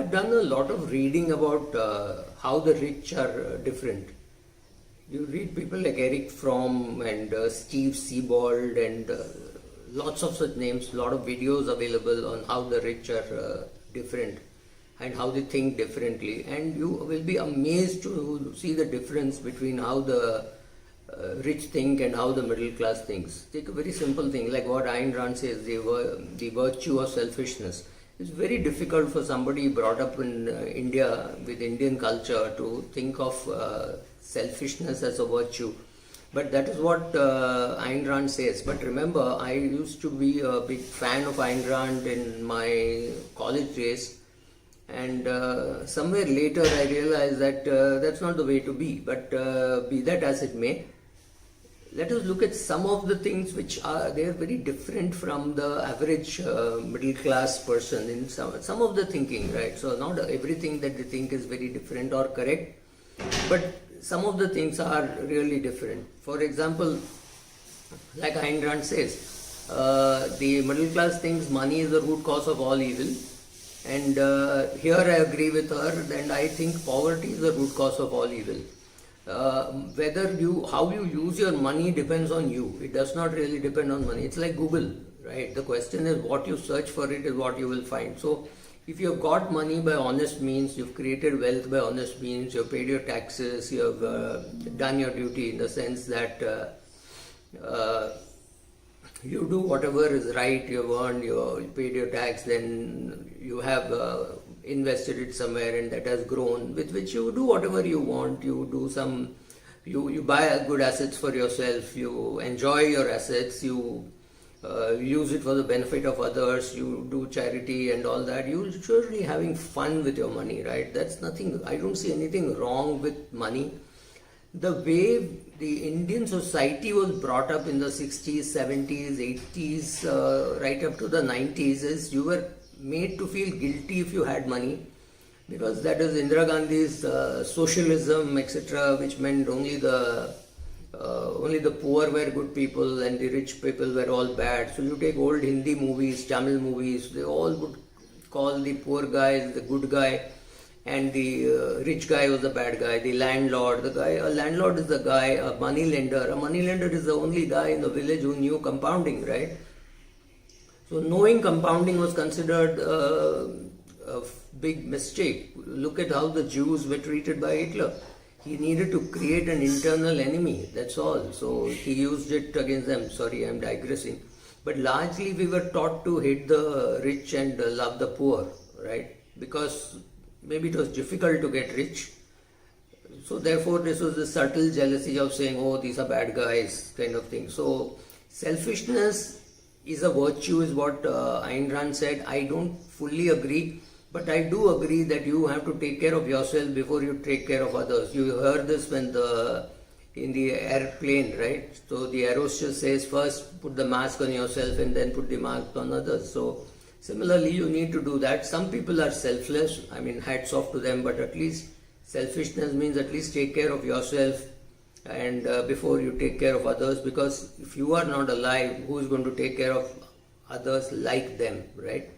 I've done a lot of reading about how the rich are different. You read people like Eric Fromm and Steve Sebald and lots of such names, a lot of videos available on how the rich are different and how they think differently, and you will be amazed to see the difference between how the rich think and how the middle class thinks. Take a very simple thing like what Ayn Rand says, the virtue of selfishness. It's very difficult for somebody brought up in India with Indian culture to think of selfishness as a virtue. But that is what Ayn Rand says. But remember, I used to be a big fan of Ayn Rand in my college days. And somewhere later I realized that that's not the way to be. But be that as it may, let us look at some of the things which are they are very different from the average middle class person in some of the thinking, right? So not everything that they think is very different or correct, but some of the things are really different. For example, like Ayn Rand says, the middle class thinks money is the root cause of all evil, and here I agree with her, and I think poverty is the root cause of all evil. How you use your money depends on you. It does not really depend on money. It's like Google, right? The question is what you search for, it is what you will find. So if you have got money by honest means, you've created wealth by honest means, you've paid your taxes, you have done your duty in the sense that you do whatever is right, you have earned, you paid your tax, then you have invested it somewhere and that has grown, with which you do whatever you want. You do you buy good assets for yourself, you enjoy your assets, you use it for the benefit of others, you do charity and all that. You're surely having fun with your money, right? That's nothing, I don't see anything wrong with money. The way the Indian society was brought up in the 60s, 70s, 80s, right up to the 90s is you were made to feel guilty if you had money, because that is Indira Gandhi's socialism, etc., which meant only the poor were good people and the rich people were all bad. So you take old Hindi movies, Tamil movies, they all would call the poor guy the good guy and the rich guy was the bad guy. The landlord, a landlord is the guy, a money lender is the only guy in the village who knew compounding, right? So knowing compounding was considered a big mistake. Look at how the Jews were treated by Hitler. He needed to create an internal enemy, that's all. So he used it against them. Sorry, I'm digressing. But largely we were taught to hate the rich and love the poor, right? Because maybe it was difficult to get rich. So therefore this was the subtle jealousy of saying, oh, these are bad guys, kind of thing. So selfishness is a virtue, is what Ayn Rand said. I don't fully agree, but I do agree that you have to take care of yourself before you take care of others. You heard this when in the airplane, right? So the air hostess says first put the mask on yourself and then put the mask on others. So similarly, you need to do that. Some people are selfless. I mean, hats off to them, but at least selfishness means at least take care of yourself and before you take care of others, because if you are not alive, who is going to take care of others like them, right?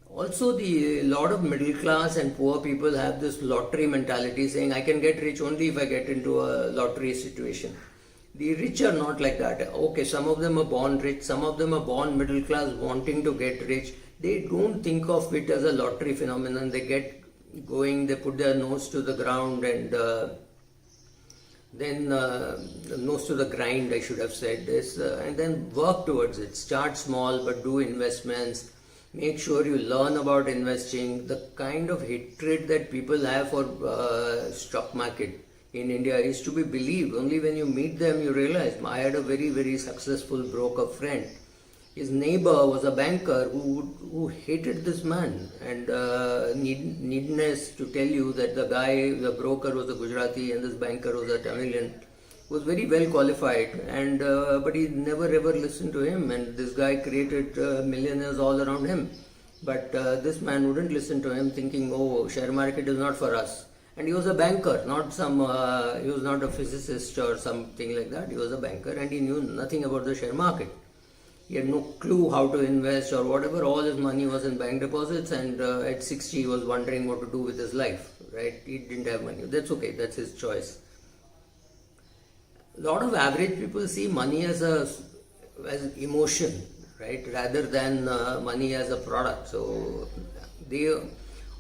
Also, the lot of middle class and poor people have this lottery mentality, saying I can get rich only if I get into a lottery situation. The rich are not like that. Okay, some of them are born rich, some of them are born middle class wanting to get rich. They don't think of it as a lottery phenomenon. They get going, they put their nose to the ground and then nose to the grind, I should have said this, and then work towards it. Start small but do investments. Make sure you learn about investing. The kind of hatred that people have for stock market in India is to be believed. Only when you meet them you realize. I had a very, very successful broker friend. His neighbor was a banker who hated this man, and needless to tell you that the broker was a Gujarati and this banker was a Tamilian, was very well qualified, and but he never ever listened to him, and this guy created millionaires all around him. But this man wouldn't listen to him, thinking, oh, share market is not for us. And he was a banker, not he was not a physicist or something like that. He was a banker and he knew nothing about the share market. he had no clue how to invest or whatever. All his money was in bank deposits, and at 60 he was wondering what to do with his life, right? He didn't have money. That's okay, that's his choice. A lot of average people see money as emotion, right, rather than money as a product. So they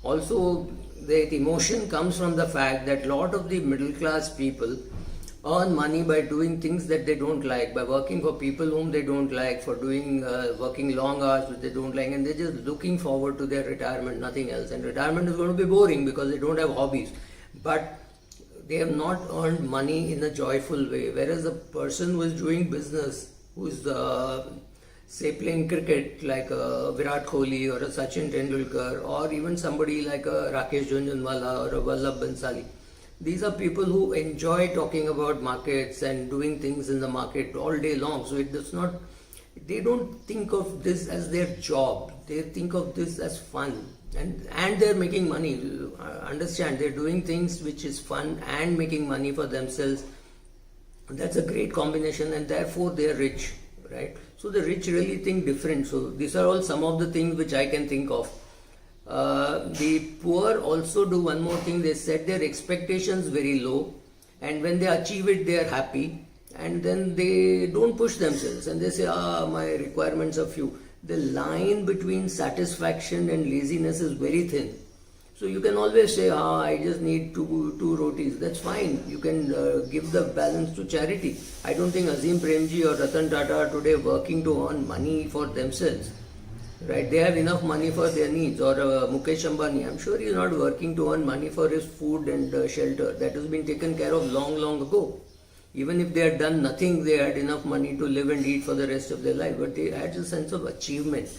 also, the emotion comes from the fact that a lot of the middle class people earn money by doing things that they don't like, by working for people whom they don't like, for doing working long hours which they don't like, and they're just looking forward to their retirement, nothing else. And retirement is going to be boring because they don't have hobbies, but they have not earned money in a joyful way. Whereas a person who is doing business, who is say playing cricket like a Virat Kohli or a Sachin Tendulkar, or even somebody like a Rakesh Jhunjhunwala or a Vallabh Bansali, these are people who enjoy talking about markets and doing things in the market all day long. So it does not, they don't think of this as their job. They think of this as fun. And they're making money. Understand, they're doing things which is fun and making money for themselves. That's a great combination, and therefore they're rich, right? So the rich really think different. So these are all some of the things which I can think of. The poor also do one more thing. They set their expectations very low, and when they achieve it, they are happy, and then they don't push themselves, and they say, my requirements are few. The line between satisfaction and laziness is very thin. So you can always say, I just need two rotis. That's fine. You can give the balance to charity. I don't think Azim Premji or Ratan Tata are today working to earn money for themselves. Right? They have enough money for their needs. Or Mukesh Ambani, I'm sure he's not working to earn money for his food and shelter. That has been taken care of long, long ago. Even if they had done nothing, they had enough money to live and eat for the rest of their life. But they had a sense of achievement.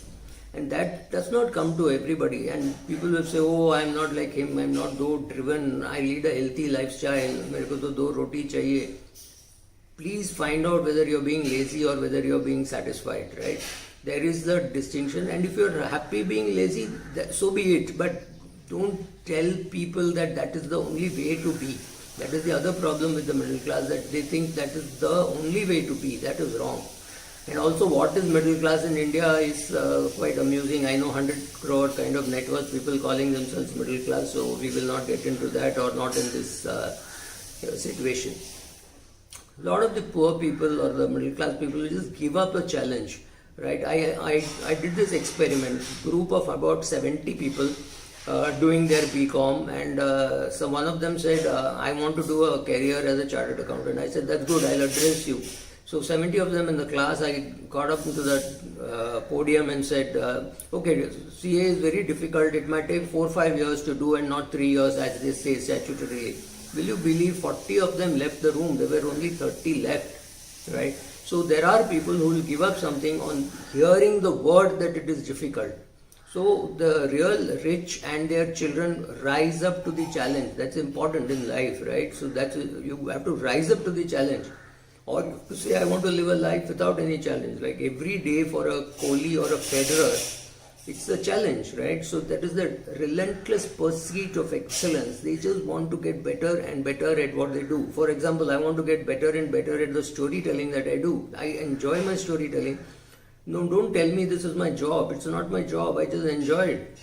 And that does not come to everybody. And people will say, I'm not like him, I'm not though driven, I lead a healthy lifestyle, mere ko to do roti chahiye. Please find out whether you're being lazy or whether you're being satisfied, right? There is the distinction. And if you're happy being lazy, so be it. But don't tell people that that is the only way to be. That is the other problem with the middle class, that they think that is the only way to be. That is wrong. And also, what is middle class in India is quite amusing. I know 100 crore kind of net worth people calling themselves middle class, so we will not get into that, or not in this situation. A lot of the poor people or the middle class people just give up a challenge, right? I did this experiment, group of about 70 people doing their BCom, and so one of them said, I want to do a career as a chartered accountant. I said, that's good, I'll address you. So 70 of them in the class, I got up into the podium and said, okay, CA is very difficult. It might take 4 or 5 years to do and not 3 years as they say statutorily. Will you believe 40 of them left the room? There were only 30 left, right? So there are people who will give up something on hearing the word that it is difficult. So the real rich and their children rise up to the challenge. That's important in life, right? So that's, you have to rise up to the challenge. Or to say, I want to live a life without any challenge. Like every day for a Kohli or a Federer, it's a challenge, right? So that is the relentless pursuit of excellence. They just want to get better and better at what they do. For example, I want to get better and better at the storytelling that I do. I enjoy my storytelling. No, don't tell me this is my job. It's not my job. I just enjoy it.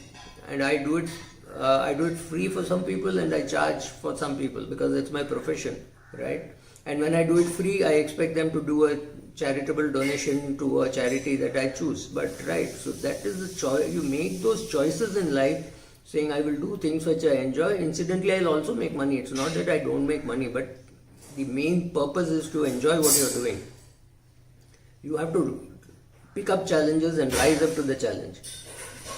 And I do it free for some people, and I charge for some people because it's my profession, right? And when I do it free, I expect them to do a charitable donation to a charity that I choose. But right, so that is the choice. You make those choices in life, saying I will do things which I enjoy. Incidentally, I'll also make money. It's not that I don't make money, but the main purpose is to enjoy what you're doing. You have to pick up challenges and rise up to the challenge.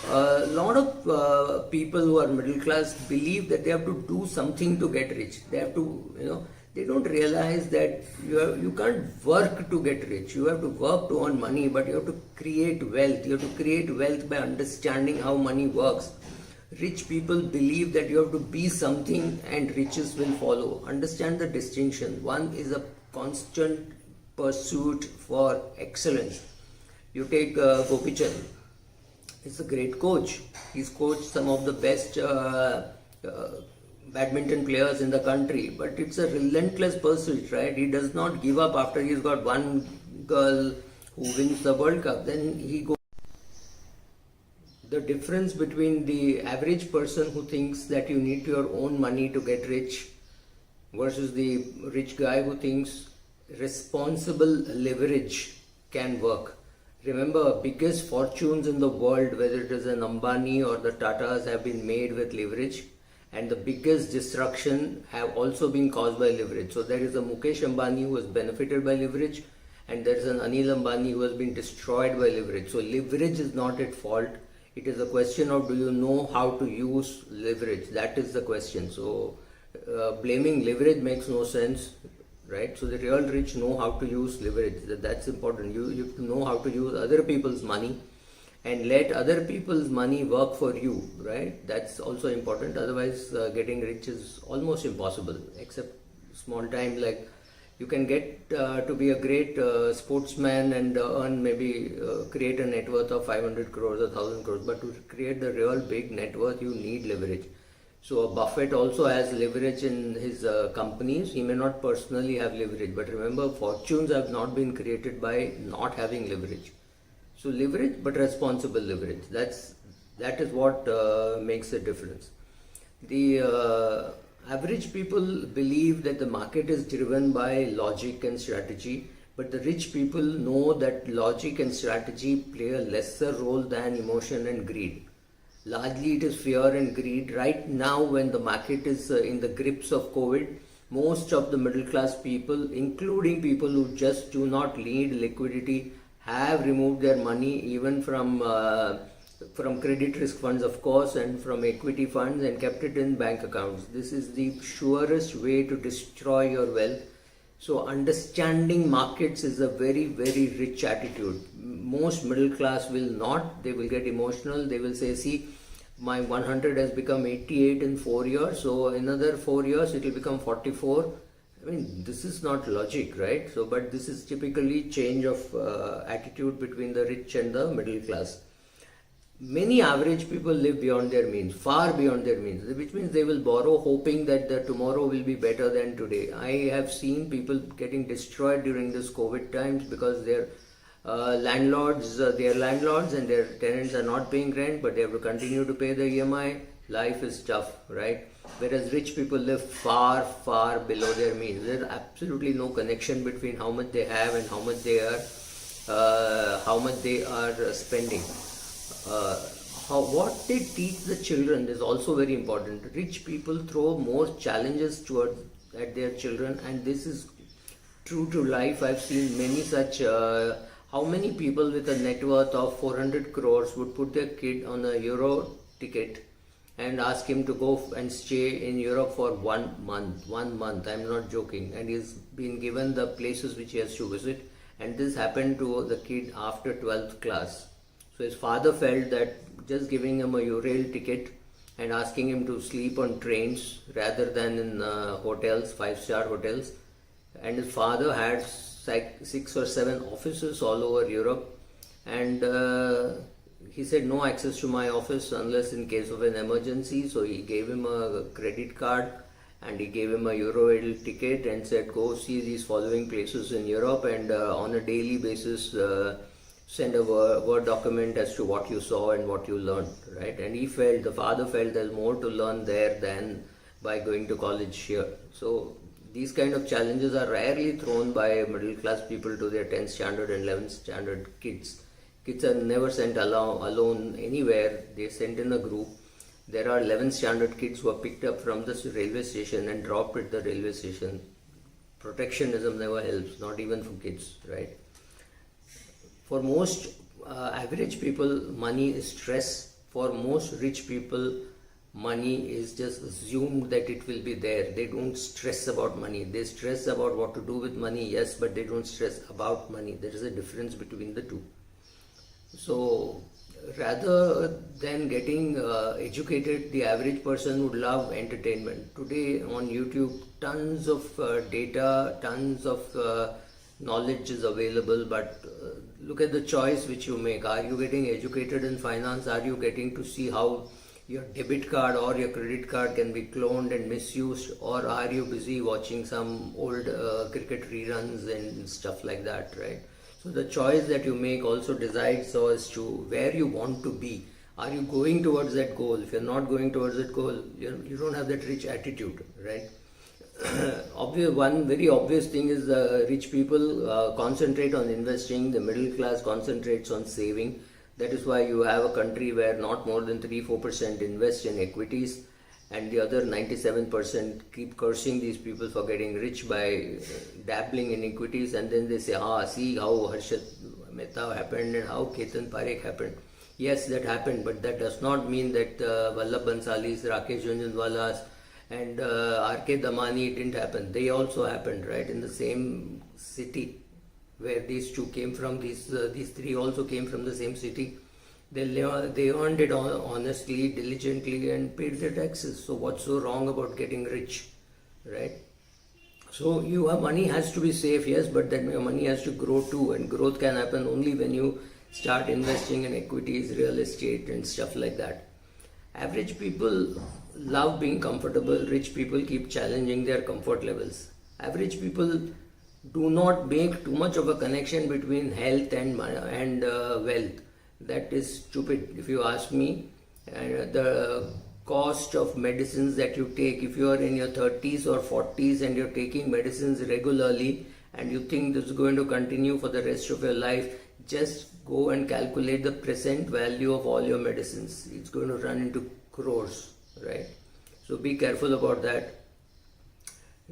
A lot of people who are middle class believe that they have to do something to get rich. They have to, they don't realize that you can't work to get rich. You have to work to earn money, but you have to create wealth. You have to create wealth by understanding how money works. Rich people believe that you have to be something and riches will follow. Understand the distinction. One is a constant pursuit for excellence. You take Gopichand. He's a great coach. He's coached some of the best badminton players in the country, but it's a relentless pursuit, right? He does not give up after he's got one girl who wins the World Cup, then he goes. The difference between the average person who thinks that you need your own money to get rich versus the rich guy who thinks responsible leverage can work. Remember, biggest fortunes in the world, whether it is an Ambani or the Tatas, have been made with leverage, and the biggest destruction have also been caused by leverage. So there is a Mukesh Ambani who has benefited by leverage, and there is an Anil Ambani who has been destroyed by leverage. So leverage is not at fault. It is a question of, do you know how to use leverage? That is the question. So blaming leverage makes no sense, right? So the real rich know how to use leverage. That's important. You have to know how to use other people's money and let other people's money work for you, right? That's also important. Otherwise, getting rich is almost impossible, except small time. Like you can get to be a great sportsman and earn maybe create a net worth of 500 crores or 1000 crores, but to create the real big net worth, you need leverage. So Buffett also has leverage in his companies. He may not personally have leverage, but remember, fortunes have not been created by not having leverage. So leverage, but responsible leverage. That is what makes a difference. The average people believe that the market is driven by logic and strategy, but the rich people know that logic and strategy play a lesser role than emotion and greed. Largely it is fear and greed. Right now, when the market is in the grips of COVID, most of the middle class people, including people who just do not need liquidity, have removed their money even from credit risk funds, of course, and from equity funds, and kept it in bank accounts. This is the surest way to destroy your wealth. So understanding markets is a very, very rich attitude. Most middle class will not. They will get emotional. They will say, see, my 100 has become 88 in 4 years, so another 4 years it will become 44. I mean, this is not logic, right? So, but this is typically change of attitude between the rich and the middle class. Many average people live beyond their means, far beyond their means, which means they will borrow hoping that the tomorrow will be better than today. I have seen people getting destroyed during this COVID times because their landlords and their tenants are not paying rent, but they have to continue to pay the EMI. Life is tough, right? Whereas rich people live far, far below their means. There is absolutely no connection between how much they have and how much they are spending. What they teach the children is also very important. Rich people throw more challenges at their children, and this is true to life. I've seen many such. How many people with a net worth of 400 crores would put their kid on a Euro ticket and ask him to go and stay in Europe for 1 month? 1 month, I'm not joking. And he's been given the places which he has to visit. And this happened to the kid after 12th class. So his father felt that just giving him a Eurail ticket and asking him to sleep on trains rather than in hotels, 5-star hotels. And his father had 6 or 7 offices all over Europe, and he said no access to my office unless in case of an emergency. So he gave him a credit card and he gave him a Eurail ticket and said, go see these following places in Europe, and on a daily basis send a word document as to what you saw and what you learned, right? And the father felt there's more to learn there than by going to college here. So these kind of challenges are rarely thrown by middle class people to their 10th standard and 11th standard kids. Kids are never sent alone anywhere. They're sent in a group. There are 11th standard kids who are picked up from the railway station and dropped at the railway station. Protectionism never helps, not even for kids, right? For most average people, money is stress. For most rich people, money is just assumed that it will be there. They don't stress about money. They stress about what to do with money, yes, but they don't stress about money. There is a difference between the two. So rather than getting educated, the average person would love entertainment. Today on YouTube, tons of data, tons of knowledge is available, but look at the choice which you make. Are you getting educated in finance? Are you getting to see how your debit card or your credit card can be cloned and misused, or are you busy watching some old cricket reruns and stuff like that, right? So the choice that you make also decides as to where you want to be. Are you going towards that goal? If you're not going towards that goal, you don't have that rich attitude, right? One very obvious thing is rich people concentrate on investing, the middle class concentrates on saving. That is why you have a country where not more than 3-4% invest in equities, and the other 97% keep cursing these people for getting rich by dabbling in equities, and then they say, see how Harshad Mehta happened and how Ketan Parekh happened. Yes, that happened, but that does not mean that Vallabh Bansalis, Rakesh Jhunjhunwalas and R.K. Damani didn't happen. They also happened, right, in the same city where these two came from. These three also came from the same city. They earned it honestly, diligently, and paid their taxes. So what's so wrong about getting rich, right? So your money has to be safe, yes, but then your money has to grow too, and growth can happen only when you start investing in equities, real estate, and stuff like that. Average people love being comfortable. Rich people keep challenging their comfort levels. Average people do not make too much of a connection between health and wealth. That is stupid, if you ask me. The cost of medicines that you take, if you are in your 30s or 40s and you're taking medicines regularly and you think this is going to continue for the rest of your life, just go and calculate the present value of all your medicines. It's going to run into crores, right? So be careful about that.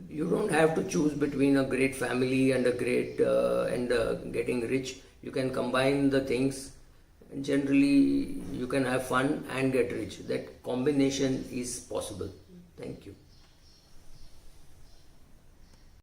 You don't have to choose between a great family and getting rich. You can combine the things. Generally, you can have fun and get rich. That combination is possible. Thank you.